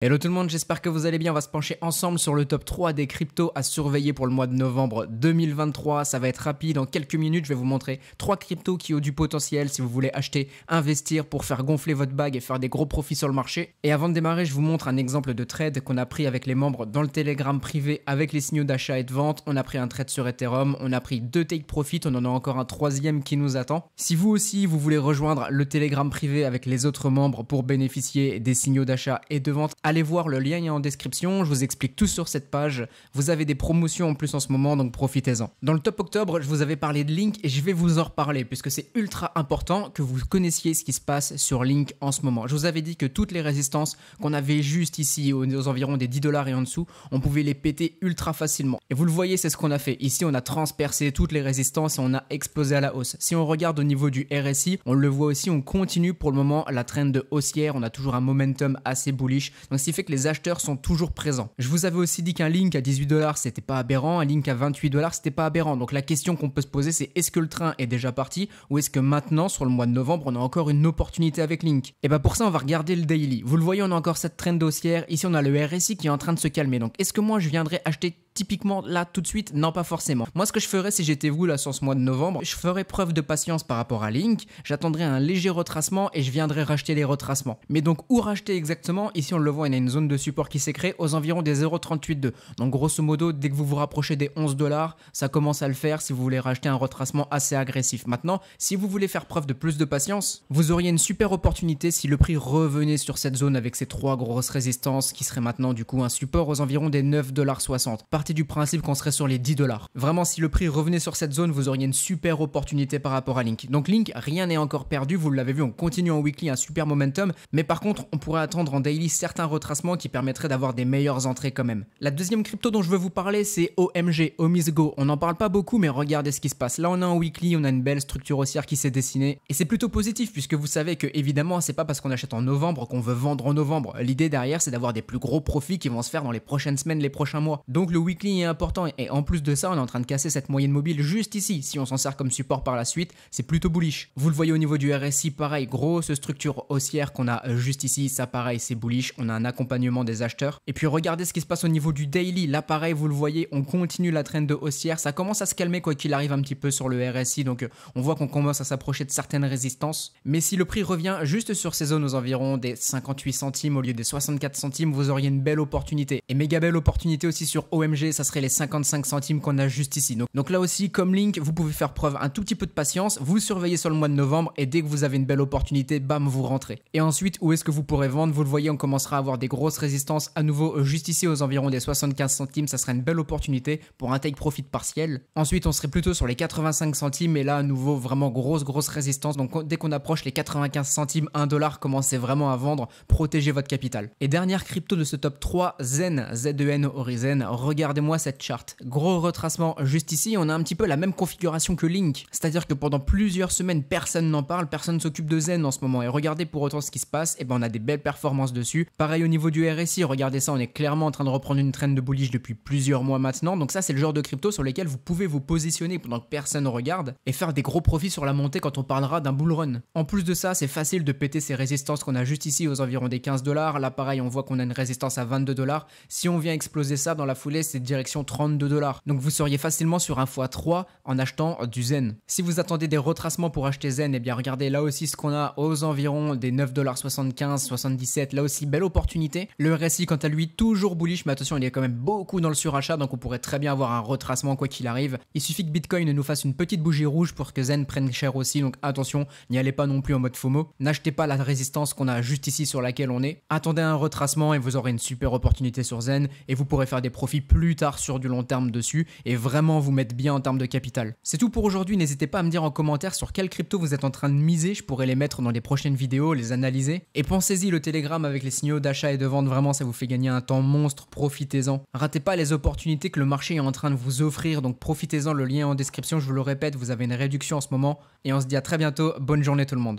Hello tout le monde, j'espère que vous allez bien. On va se pencher ensemble sur le top 3 des cryptos à surveiller pour le mois de novembre 2023. Ça va être rapide, en quelques minutes je vais vous montrer 3 cryptos qui ont du potentiel si vous voulez acheter, investir pour faire gonfler votre bague et faire des gros profits sur le marché. Et avant de démarrer, je vous montre un exemple de trade qu'on a pris avec les membres dans le Telegram privé avec les signaux d'achat et de vente. On a pris un trade sur Ethereum, on a pris 2 take profit, on en a encore un troisième qui nous attend. Si vous aussi vous voulez rejoindre le Telegram privé avec les autres membres pour bénéficier des signaux d'achat et de vente, allez voir, le lien est en description, je vous explique tout sur cette page. Vous avez des promotions en plus en ce moment, donc profitez-en. Dans le top octobre, je vous avais parlé de Link et je vais vous en reparler puisque c'est ultra important que vous connaissiez ce qui se passe sur Link en ce moment. Je vous avais dit que toutes les résistances qu'on avait juste ici aux environs des 10 $ et en dessous, on pouvait les péter ultra facilement. Et vous le voyez, c'est ce qu'on a fait. Ici, on a transpercé toutes les résistances et on a explosé à la hausse. Si on regarde au niveau du RSI, on le voit aussi, on continue pour le moment la trend haussière, on a toujours un momentum assez bullish. Donc ce qui fait que les acheteurs sont toujours présents. Je vous avais aussi dit qu'un Link à 18 $ c'était pas aberrant, un Link à 28 $ c'était pas aberrant. Donc la question qu'on peut se poser, c'est est-ce que le train est déjà parti ou est-ce que maintenant sur le mois de novembre on a encore une opportunité avec Link? Et bah pour ça on va regarder le daily. Vous le voyez, on a encore cette trend haussière. Ici on a le RSI qui est en train de se calmer. Donc est-ce que moi je viendrais acheter typiquement là tout de suite? Non, pas forcément. Moi ce que je ferais si j'étais vous là sur ce mois de novembre, je ferais preuve de patience par rapport à Link, j'attendrais un léger retracement et je viendrais racheter les retracements. Mais donc où racheter exactement? Ici on le voit, on a une zone de support qui s'est créée aux environs des 0,382. Donc grosso modo, dès que vous vous rapprochez des 11 $, ça commence à le faire si vous voulez racheter un retracement assez agressif. Maintenant, si vous voulez faire preuve de plus de patience, vous auriez une super opportunité si le prix revenait sur cette zone avec ces 3 grosses résistances qui seraient maintenant du coup un support aux environs des 9,60 $. Partez du principe qu'on serait sur les 10 $. Vraiment, si le prix revenait sur cette zone, vous auriez une super opportunité par rapport à Link. Donc Link, rien n'est encore perdu, vous l'avez vu, on continue en weekly, un super momentum, mais par contre, on pourrait attendre en daily certains retracements qui permettraient d'avoir des meilleures entrées quand même. La deuxième crypto dont je veux vous parler, c'est OMG, OmiseGo. On n'en parle pas beaucoup, mais regardez ce qui se passe. Là, on a un weekly, on a une belle structure haussière qui s'est dessinée, et c'est plutôt positif puisque vous savez que évidemment, c'est pas parce qu'on achète en novembre qu'on veut vendre en novembre. L'idée derrière, c'est d'avoir des plus gros profits qui vont se faire dans les prochaines semaines, les prochains mois. Donc le weekly est important et en plus de ça, on est en train de casser cette moyenne mobile juste ici. Si on s'en sert comme support par la suite, c'est plutôt bullish. Vous le voyez au niveau du RSI, pareil, grosse structure haussière qu'on a juste ici, ça pareil, c'est bullish. On a un accompagnement des acheteurs. Et puis regardez ce qui se passe au niveau du daily. Là pareil, vous le voyez, on continue la trend de haussière. Ça commence à se calmer quoi qu'il arrive un petit peu sur le RSI. Donc on voit qu'on commence à s'approcher de certaines résistances. Mais si le prix revient juste sur ces zones aux environs des 58 centimes au lieu des 64 centimes, vous auriez une belle opportunité. Et méga belle opportunité aussi sur OMG, ça serait les 55 centimes qu'on a juste ici. Donc là aussi, comme Link, vous pouvez faire preuve un tout petit peu de patience. Vous surveillez sur le mois de novembre et dès que vous avez une belle opportunité, bam, vous rentrez. Et ensuite, où est-ce que vous pourrez vendre? Vous le voyez, on commencera à avoir des grosses résistances à nouveau juste ici aux environs des 75 centimes. Ça serait une belle opportunité pour un take profit partiel. Ensuite, on serait plutôt sur les 85 centimes et là, à nouveau, vraiment grosse résistance. Donc dès qu'on approche les 95 centimes, 1 $, commencez vraiment à vendre, protégez votre capital. Et dernière crypto de ce top 3, Zen, Z-E-N, Horizon. Regardez-moi cette charte. Gros retracement juste ici, on a un petit peu la même configuration que Link. C'est-à-dire que pendant plusieurs semaines, personne n'en parle, personne s'occupe de Zen en ce moment. Et regardez pour autant ce qui se passe, et ben on a des belles performances dessus. Pareil au niveau du RSI, regardez ça, on est clairement en train de reprendre une trend de bullish depuis plusieurs mois maintenant. Donc ça, c'est le genre de crypto sur lesquels vous pouvez vous positionner pendant que personne ne regarde et faire des gros profits sur la montée quand on parlera d'un bull run. En plus de ça, c'est facile de péter ces résistances qu'on a juste ici aux environs des 15 $. Là, pareil, on voit qu'on a une résistance à 22 $. Si on vient exploser ça dans la foulée, c'est direction 32 $. Donc vous seriez facilement sur un x3 en achetant du Zen. Si vous attendez des retracements pour acheter Zen, eh bien regardez là aussi ce qu'on a aux environs des 9,75 $, 77. Là aussi, belle opportunité. Le RSI, quant à lui, toujours bullish, mais attention, il y a quand même beaucoup dans le surachat, donc on pourrait très bien avoir un retracement quoi qu'il arrive. Il suffit que Bitcoin nous fasse une petite bougie rouge pour que Zen prenne cher aussi, donc attention, n'y allez pas non plus en mode FOMO. N'achetez pas la résistance qu'on a juste ici sur laquelle on est. Attendez un retracement et vous aurez une super opportunité sur Zen et vous pourrez faire des profits plus tard sur du long terme dessus et vraiment vous mettre bien en termes de capital. C'est tout pour aujourd'hui, n'hésitez pas à me dire en commentaire sur quelle crypto vous êtes en train de miser, je pourrais les mettre dans les prochaines vidéos, les analyser. Et pensez-y, le Telegram avec les signaux d'achat et de vente, vraiment ça vous fait gagner un temps monstre, profitez-en. Ratez pas les opportunités que le marché est en train de vous offrir, donc profitez-en, le lien est en description, je vous le répète, vous avez une réduction en ce moment. Et on se dit à très bientôt, bonne journée tout le monde.